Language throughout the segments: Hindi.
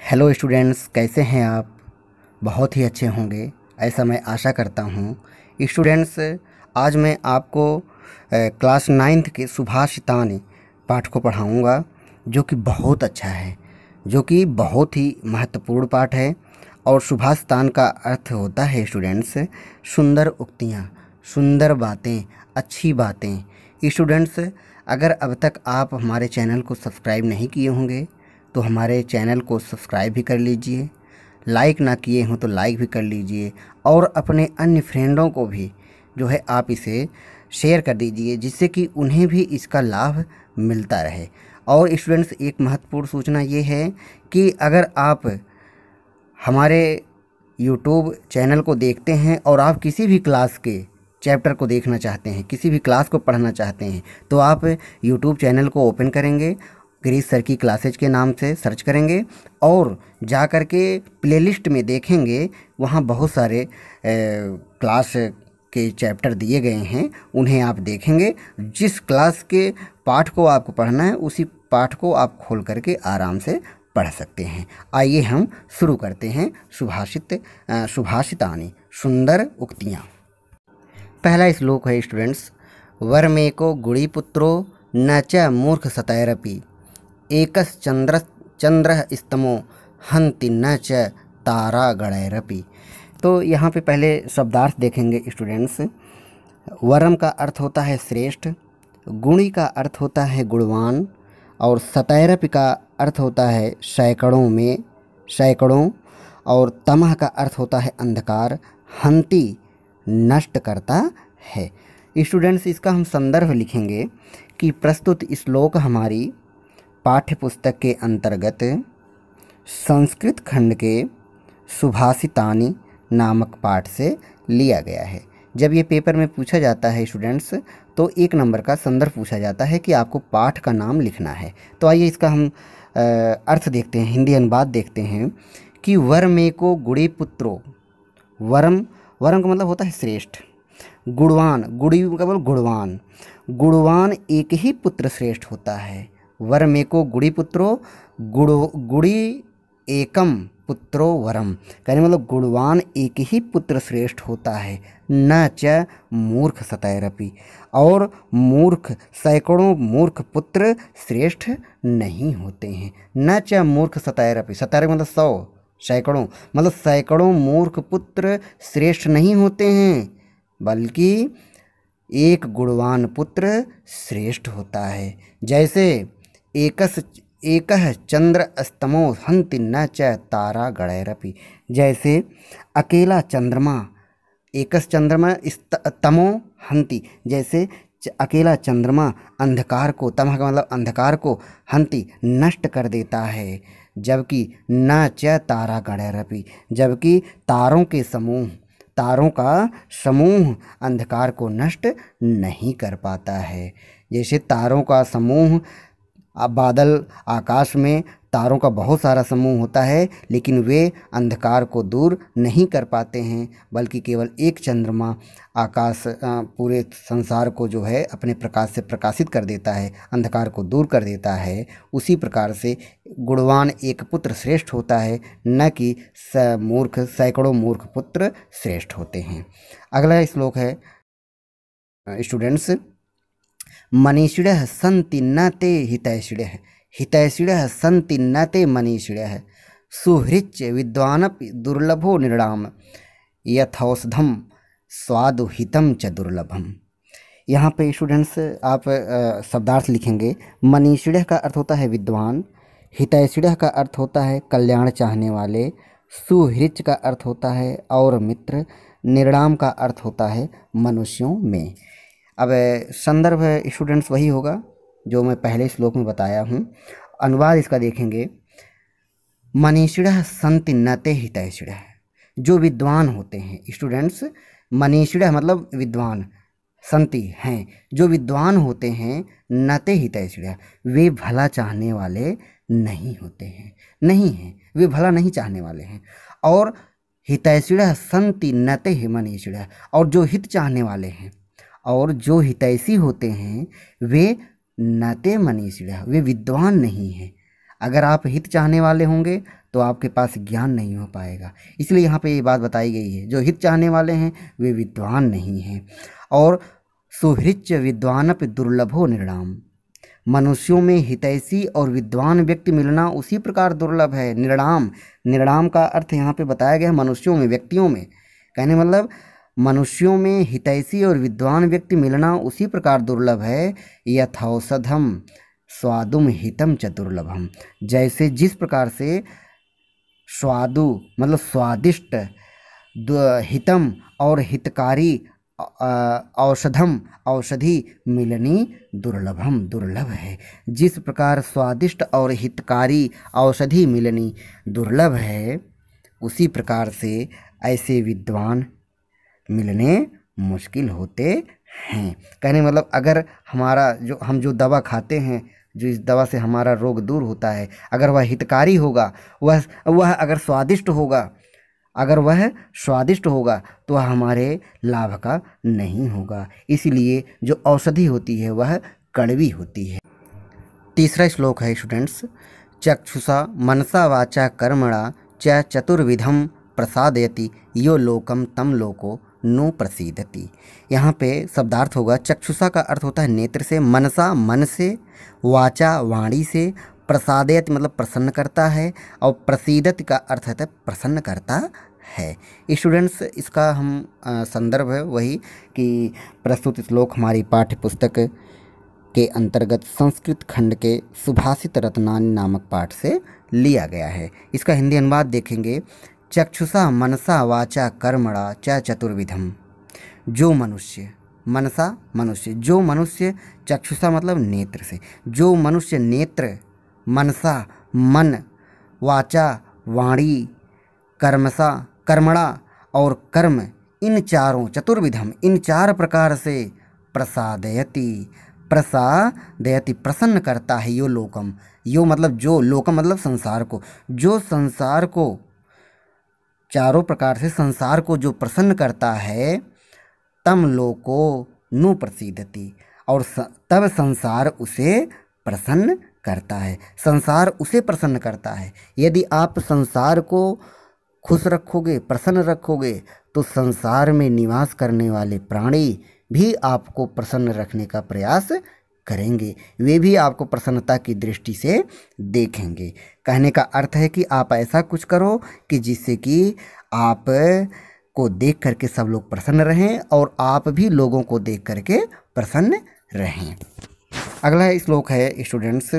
हेलो स्टूडेंट्स, कैसे हैं आप। बहुत ही अच्छे होंगे ऐसा मैं आशा करता हूँ। स्टूडेंट्स, आज मैं आपको क्लास 9th के सुभाषितानी पाठ को पढ़ाऊँगा, जो कि बहुत अच्छा है, जो कि बहुत ही महत्वपूर्ण पाठ है। और सुभाषितान का अर्थ होता है स्टूडेंट्स सुंदर उक्तियाँ, सुंदर बातें, अच्छी बातें। स्टूडेंट्स, अगर अब तक आप हमारे चैनल को सब्सक्राइब नहीं किए होंगे तो हमारे चैनल को सब्सक्राइब भी कर लीजिए। लाइक ना किए हों तो लाइक भी कर लीजिए, और अपने अन्य फ्रेंडों को भी जो है आप इसे शेयर कर दीजिए, जिससे कि उन्हें भी इसका लाभ मिलता रहे। और स्टूडेंट्स, एक महत्वपूर्ण सूचना ये है कि अगर आप हमारे यूट्यूब चैनल को देखते हैं और आप किसी भी क्लास के चैप्टर को देखना चाहते हैं, किसी भी क्लास को पढ़ना चाहते हैं, तो आप यूट्यूब चैनल को ओपन करेंगे, गिरीश सर की क्लासेज के नाम से सर्च करेंगे और जा कर के प्लेलिस्ट में देखेंगे। वहाँ बहुत सारे क्लास के चैप्टर दिए गए हैं, उन्हें आप देखेंगे। जिस क्लास के पाठ को आपको पढ़ना है उसी पाठ को आप खोल करके आराम से पढ़ सकते हैं। आइए हम शुरू करते हैं। सुभाषितानी, सुंदर उक्तियाँ। पहला श्लोक है स्टूडेंट्स, वर्मेको गुणीपुत्रो न च मूर्ख सतैरपि एकस चंद्र स्तमो हंति न च तारा गणैरपि। तो यहाँ पे पहले शब्दार्थ देखेंगे स्टूडेंट्स। वरम का अर्थ होता है श्रेष्ठ, गुणी का अर्थ होता है गुणवान, और सतैरपि का अर्थ होता है सैकड़ों में, सैकड़ों, और तमह का अर्थ होता है अंधकार, हंति नष्ट करता है। स्टूडेंट्स, इसका हम संदर्भ लिखेंगे कि प्रस्तुत श्लोक हमारी पाठ्य पुस्तक के अंतर्गत संस्कृत खंड के सुभाषितानी नामक पाठ से लिया गया है। जब ये पेपर में पूछा जाता है स्टूडेंट्स, तो 1 नंबर का संदर्भ पूछा जाता है कि आपको पाठ का नाम लिखना है। तो आइए इसका हम अर्थ देखते हैं, हिंदी अनुवाद देखते हैं कि वरमेको गुणी पुत्रो। वरम का मतलब होता है श्रेष्ठ, गुणवान, गुड़ी का मतलब गुणवान, गुणवान एक ही पुत्र श्रेष्ठ होता है। वरमेको गुड़ी पुत्रो, गुड़ी एकम पुत्रो वरम, कहने मतलब गुणवान एक ही पुत्र श्रेष्ठ होता है। न च मूर्ख सतैरपि, और मूर्ख, सैकड़ों मूर्ख पुत्र श्रेष्ठ नहीं होते हैं। न च मूर्ख सतैरपि, सतैरपि मतलब 100, सैकड़ों मतलब सैकड़ों मूर्ख पुत्र श्रेष्ठ नहीं होते हैं, बल्कि एक गुणवान पुत्र श्रेष्ठ होता है। जैसे एकह चंद्र अस्तमो हंति न च तारा गणैरपि, जैसे अकेला चंद्रमा, एकस चंद्रमा तमो हंति, जैसे अकेला चंद्रमा अंधकार को, तमह का मतलब अंधकार को, हंति नष्ट कर देता है। जबकि न च तारा गणैरपि, जबकि तारों के समूह, तारों का समूह अंधकार को नष्ट नहीं कर पाता है। जैसे तारों का समूह, बादल, आकाश में तारों का बहुत सारा समूह होता है, लेकिन वे अंधकार को दूर नहीं कर पाते हैं, बल्कि केवल एक चंद्रमा आकाश पूरे संसार को जो है अपने प्रकाश से प्रकाशित कर देता है, अंधकार को दूर कर देता है। उसी प्रकार से गुणवान एक पुत्र श्रेष्ठ होता है, न कि मूर्ख, सैकड़ों मूर्ख पुत्र श्रेष्ठ होते हैं। अगला श्लोक है स्टूडेंट्स, मनीषिणः सन्ति न ते हितैषिणः, हितैषिणः सन्ति न ते मनीषिणः, सुहृच्च विद्वानपि दुर्लभो नृणाम, यथौषधम स्वादुहितं च दुर्लभम। यहाँ पे स्टूडेंट्स आप शब्दार्थ लिखेंगे। मनीषिणः का अर्थ होता है विद्वान, हितैषिणः का अर्थ होता है कल्याण चाहने वाले, सुहृच का अर्थ होता है और मित्र, नृणाम का अर्थ होता है मनुष्यों में। अब संदर्भ स्टूडेंट्स वही होगा जो मैं पहले श्लोक में बताया हूँ। अनुवाद इसका देखेंगे, मनीषिणः सन्ति न ते हितैषिणः, जो विद्वान होते हैं स्टूडेंट्स, मनीषिणः मतलब विद्वान, सन्ति हैं, जो विद्वान होते हैं, न ते हितैषिणः वे भला चाहने वाले नहीं होते हैं, नहीं हैं, वे भला नहीं चाहने वाले हैं। और हितैषिणः सन्ति न ते मनीषिणः, और जो हित चाहने वाले हैं, और जो हितैषी होते हैं वे न ते मनीषिणः वे विद्वान नहीं हैं। अगर आप हित चाहने वाले होंगे तो आपके पास ज्ञान नहीं हो पाएगा। इसलिए यहाँ पे ये बात बताई गई है, जो हित चाहने वाले हैं वे विद्वान नहीं हैं। और सुहृच विद्वानपि दुर्लभो निर्णाम, मनुष्यों में हितैषी और विद्वान व्यक्ति मिलना उसी प्रकार दुर्लभ है। निर्णाम, निर्णाम का अर्थ यहाँ पे बताया गया है मनुष्यों में, व्यक्तियों में। कहने मतलब मनुष्यों में हितैषी और विद्वान व्यक्ति मिलना उसी प्रकार दुर्लभ है। यथौषधम स्वादुम हितम च दुर्लभम, जैसे जिस प्रकार से स्वादु मतलब स्वादिष्ट, हितम और हितकारी, औषधम औषधि मिलनी दुर्लभम दुर्लभ है। जिस प्रकार स्वादिष्ट और हितकारी औषधि मिलनी दुर्लभ है, उसी प्रकार से ऐसे विद्वान मिलने मुश्किल होते हैं। कहने मतलब अगर हमारा हम जो दवा खाते हैं, जो इस दवा से हमारा रोग दूर होता है, अगर वह हितकारी होगा, वह अगर स्वादिष्ट होगा, अगर वह स्वादिष्ट होगा तो वह हमारे लाभ का नहीं होगा। इसलिए जो औषधि होती है वह कड़वी होती है। तीसरा श्लोक है स्टूडेंट्स, चक्षुषा मनसा वाचा कर्मणा च चतुर्विधम प्रसादयति यो लोकम तम लोको नो प्रसीदति। यहाँ पे शब्दार्थ होगा, चक्षुषा का अर्थ होता है नेत्र से, मनसा मन से, वाचा वाणी से, प्रसादयति मतलब प्रसन्न करता है, और प्रसीदति का अर्थ है प्रसन्न करता है। स्टूडेंट्स इसका हम संदर्भ है वही कि प्रस्तुत श्लोक हमारी पाठ्य पुस्तक के अंतर्गत संस्कृत खंड के सुभाषित रत्नानि नामक पाठ से लिया गया है। इसका हिंदी अनुवाद देखेंगे, चक्षुषा मनसा वाचा कर्मणा च चतुर्विधम, जो मनुष्य, मनसा मनुष्य, जो मनुष्य, चक्षुषा मतलब नेत्र से, जो मनुष्य नेत्र, मनसा मन, वाचा वाणी, कर्मसा कर्मणा और कर्म, इन चारों, चतुर्विधम इन चार प्रकार से, प्रसादयति प्रसादयति प्रसन्न करता है, यो लोकम, यो मतलब जो, लोकम मतलब संसार को, जो संसार को, चारों प्रकार से संसार को जो प्रसन्न करता है, तम लोको नु प्रसीदति, और तब संसार उसे प्रसन्न करता है, संसार उसे प्रसन्न करता है। यदि आप संसार को खुश रखोगे, प्रसन्न रखोगे, तो संसार में निवास करने वाले प्राणी भी आपको प्रसन्न रखने का प्रयास करेंगे, वे भी आपको प्रसन्नता की दृष्टि से देखेंगे। कहने का अर्थ है कि आप ऐसा कुछ करो कि जिससे कि आप को देख करके सब लोग प्रसन्न रहें और आप भी लोगों को देख करके प्रसन्न रहें। अगला श्लोक है स्टूडेंट्स,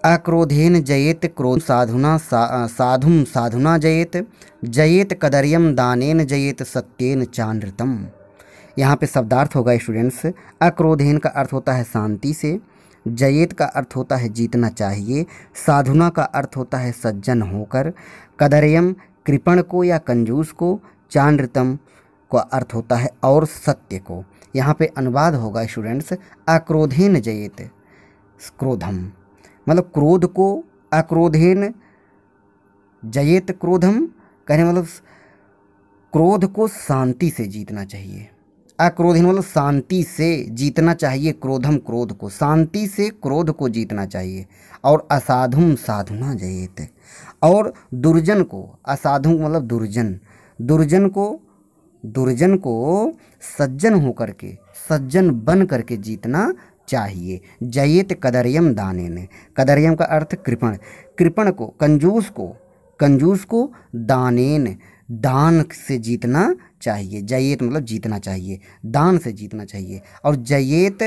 अक्रोधेन जयेत क्रोध साधुना साधुम साधुना जयेत, जयेत कदर्यम दानेन जयेत सत्येन चानृतम। यहाँ पे शब्दार्थ होगा स्टूडेंट्स, अक्रोधेन का अर्थ होता है शांति से, जयेत का अर्थ होता है जीतना चाहिए, साधुना का अर्थ होता है सज्जन होकर, कदर्यम कृपण को या कंजूस को, चानृतम का अर्थ होता है और सत्य को। यहाँ पे अनुवाद होगा स्टूडेंट्स, अक्रोधेन जयेत, क्रोधम मतलब क्रोध को, अक्रोधेन जयेत क्रोधम, कहने मतलब क्रोध को शांति से जीतना चाहिए, अक्रोधेन मतलब शांति से जीतना चाहिए, क्रोधम क्रोध को, शांति से क्रोध को जीतना चाहिए, और असाधुम साधुना जयेत, और दुर्जन को, असाधु मतलब दुर्जन, दुर्जन को सज्जन होकर के, सज्जन बन करके जीतना चाहिए। जयेत कदर्यम दानेन, कदर्यम का अर्थ कृपण, कृपण को, कंजूस को दानेन दान से जीतना चाहिए, जयेत मतलब जीतना चाहिए, दान से जीतना चाहिए, और जयेत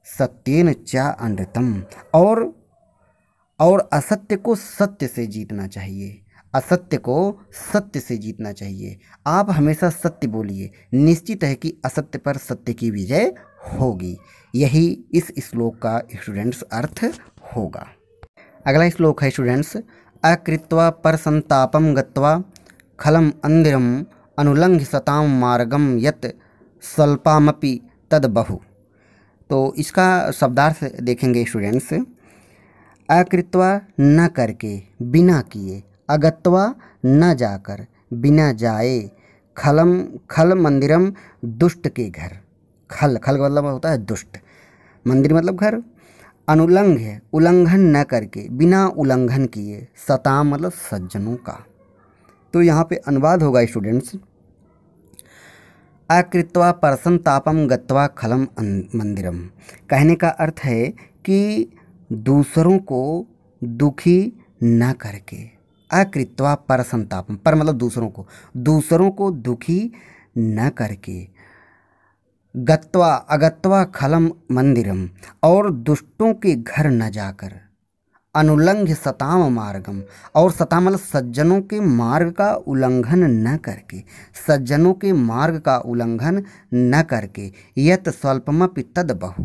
सत्येन च अनृतम, और असत्य को सत्य से जीतना चाहिए, असत्य को सत्य से जीतना चाहिए। आप हमेशा सत्य बोलिए, निश्चित है कि असत्य पर सत्य की विजय होगी। यही इस श्लोक का स्टूडेंट्स अर्थ होगा। अगला श्लोक है स्टूडेंट्स, अकृत्वा पर संतापम गत्वा खलम अंधिरम अनुलंघ्य सताम मार्गम यत स्वल्पामपि तद बहु। तो इसका शब्दार्थ देखेंगे स्टूडेंट्स, अकृत्वा न करके, बिना किए, अगत्वा न जाकर, बिना जाए, खल मंदिरम दुष्ट के घर, खल का मतलब होता है दुष्ट, मंदिर मतलब घर, अनुलंघ है उल्लंघन न करके, बिना उल्लंघन किए, सताम मतलब सज्जनों का। तो यहाँ पे अनुवाद होगा स्टूडेंट्स, अकृत्वा परसं तापम गत्वा खलम मंदिरम। कहने का अर्थ है कि दूसरों को दुखी न करके, अकृत्वा परसं तापम, पर मतलब दूसरों को दुखी न करके, गत्वा अगत्वा खलम मंदिरम, और दुष्टों के घर न जाकर, अनुलंघ्य सताम मार्गम, और सताम मतलब सज्जनों के मार्ग का उल्लंघन न करके, सज्जनों के मार्ग का उल्लंघन न करके, यत स्वल्पमपि तद बहु,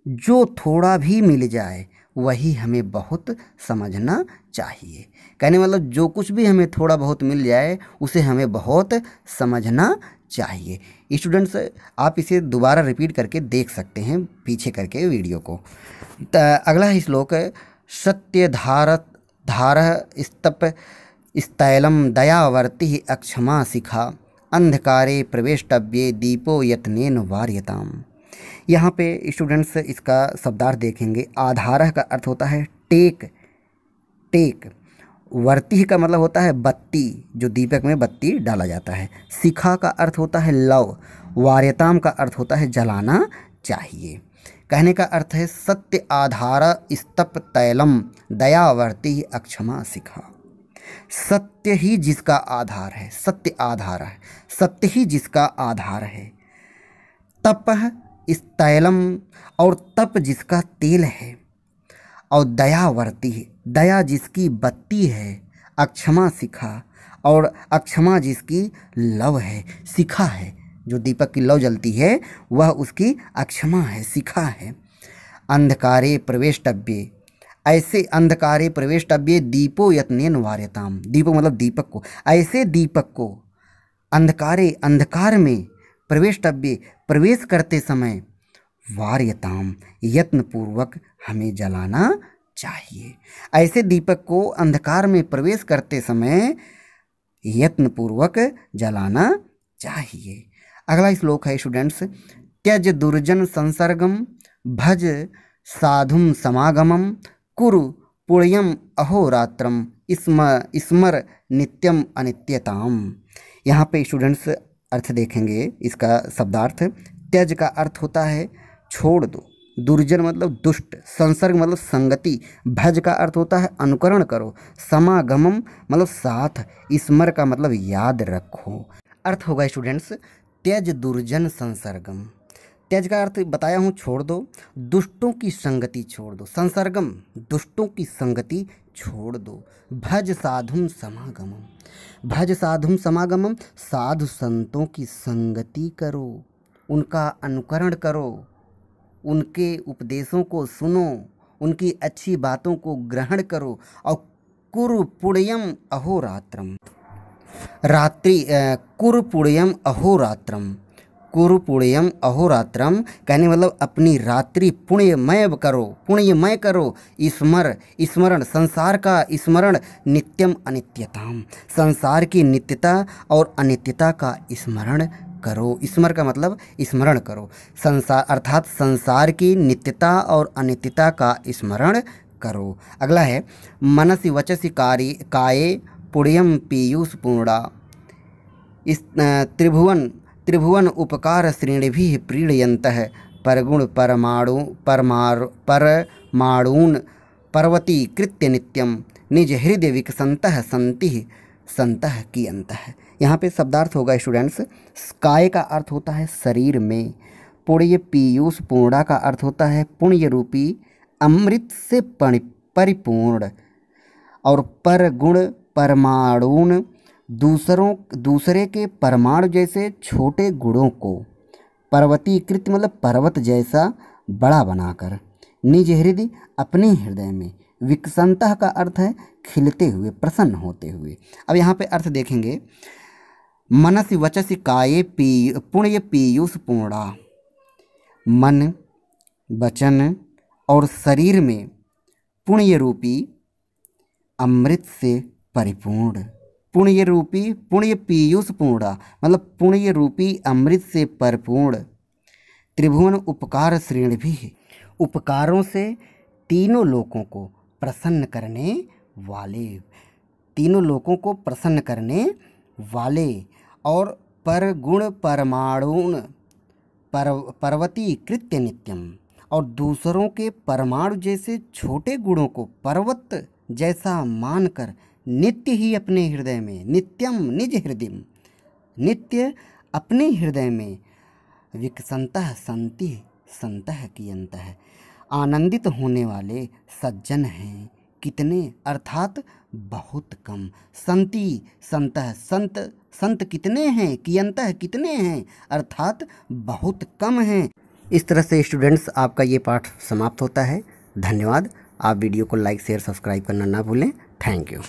जो थोड़ा भी मिल जाए वही हमें बहुत समझना चाहिए। कहने मतलब जो कुछ भी हमें थोड़ा बहुत मिल जाए उसे हमें बहुत समझना चाहिए। स्टूडेंट्स, आप इसे दोबारा रिपीट करके देख सकते हैं पीछे करके वीडियो को। अगला ही श्लोक है, सत्य धारः स्तप स्थैलम दयावर्ति अक्षमा शिखा, अंधकारे प्रवेष्टव्ये दीपो यत्नेन वार्यताम। यहाँ पे स्टूडेंट्स इसका शब्दार्थ देखेंगे। आधारः का अर्थ होता है टेक, वर्ती का मतलब होता है बत्ती, जो दीपक में बत्ती डाला जाता है। शिखा का अर्थ होता है लव, वार्यताम का अर्थ होता है जलाना चाहिए। कहने का अर्थ है सत्य आधार स्तप तैलम दयावर्ती अक्षमा शिखा। सत्य ही जिसका आधार है, सत्य ही जिसका आधार है। तपः तैलम, और तप जिसका तेल है, और दयावर्ती है, दया जिसकी बत्ती है, अक्षमा शिखा, और अक्षमा जिसकी लव है, शिखा है, जो दीपक की लौ जलती है वह उसकी अक्षमा है, शिखा है। अंधकारे प्रवेष्टव्ये, ऐसे अंधकारे प्रवेष्टव्ये दीपो यत्नेन वार्यताम, दीपो मतलब दीपक को, ऐसे दीपक को अंधकार में प्रवेष्टव्ये प्रवेश करते समय वार्यताम यत्नपूर्वक हमें जलाना चाहिए। ऐसे दीपक को अंधकार में प्रवेश करते समय यत्नपूर्वक जलाना चाहिए। अगला श्लोक है स्टूडेंट्स, त्यज दुर्जन संसर्गम भज साधुम समागमम कुरु पुण्यम अहोरात्रम स्मर नित्यम अनित्यताम। यहाँ पे स्टूडेंट्स अर्थ देखेंगे इसका शब्दार्थ। त्यज का अर्थ होता है छोड़ दो, दुर्जन मतलब दुष्ट, संसर्ग मतलब संगति, भज का अर्थ होता है अनुकरण करो, समागमम मतलब साथ, स्मर का मतलब याद रखो। अर्थ होगा स्टूडेंट्स त्यज दुर्जन संसर्गम। त्यज का अर्थ बताया हूँ छोड़ दो, दुष्टों की संगति छोड़ दो, संसर्गम दुष्टों की संगति छोड़ दो, भज साधुम समागमम, भज साधुम समागमम साधु संतों की संगति करो, उनका अनुकरण करो, उनके उपदेशों को सुनो, उनकी अच्छी बातों को ग्रहण करो, और कुरु पुण्यम अहोरात्रम, कुरु पुण्यम अहोरात्रम, कुरु पुण्यम अहोरात्रम कहने मतलब अपनी रात्रि पुण्यमय करो, स्मरण संसार का स्मरण, नित्यम अनित्यताम संसार की नित्यता और अनित्यता का स्मरण करो। स्मर का मतलब स्मरण करो, संसार अर्थात संसार की नित्यता और अनित्यता का स्मरण करो। अगला है मनसि वचसि काये पुण्यम पीयूष पूर्णा, इस त्रिभुवन उपकार श्रेणिभिः प्रीणयन्तः परगुण परमाणून् पर्वतीकृत्य नित्यम निज हृदय विकसन्तः संतः कियन्तः। यहाँ पे शब्दार्थ होगा स्टूडेंट्स, काय का अर्थ होता है शरीर में, पुण्य पीयूष पूर्णा का अर्थ होता है पुण्य रूपी अमृत से परिपूर्ण, और परगुण परमाणुन दूसरे के परमाणु जैसे छोटे गुणों को, पर्वतीकृत मतलब पर्वत जैसा बड़ा बनाकर, निज हृदय अपने हृदय में, विकसंतः का अर्थ है खिलते हुए, प्रसन्न होते हुए। अब यहाँ पे अर्थ देखेंगे, मनसि वचसि काये पुण्य पीयूष पूर्णा, मन वचन और शरीर में पुण्य रूपी अमृत से परिपूर्ण, पुण्य पीयूष पूर्णा मतलब पुण्य रूपी अमृत से परिपूर्ण, त्रिभुवन उपकार श्रेणी भी उपकारों से तीनों लोगों को प्रसन्न करने वाले, तीनों लोगों को प्रसन्न करने वाले और परगुण परमाणुन पर्वती कृत्य नित्यम, और दूसरों के परमाणु जैसे छोटे गुणों को पर्वत जैसा मानकर नित्य ही अपने हृदय में, नित्यम निज हृदय, नित्य अपने हृदय में विकसंतः संति संतः कियंतः, आनंदित होने वाले सज्जन हैं कितने, अर्थात बहुत कम। संति संतः, संत संत कितने हैं, कियंतः कितने हैं, अर्थात बहुत कम हैं। इस तरह से स्टूडेंट्स आपका ये पाठ समाप्त होता है। धन्यवाद। आप वीडियो को लाइक शेयर सब्सक्राइब करना ना भूलें। Thank you.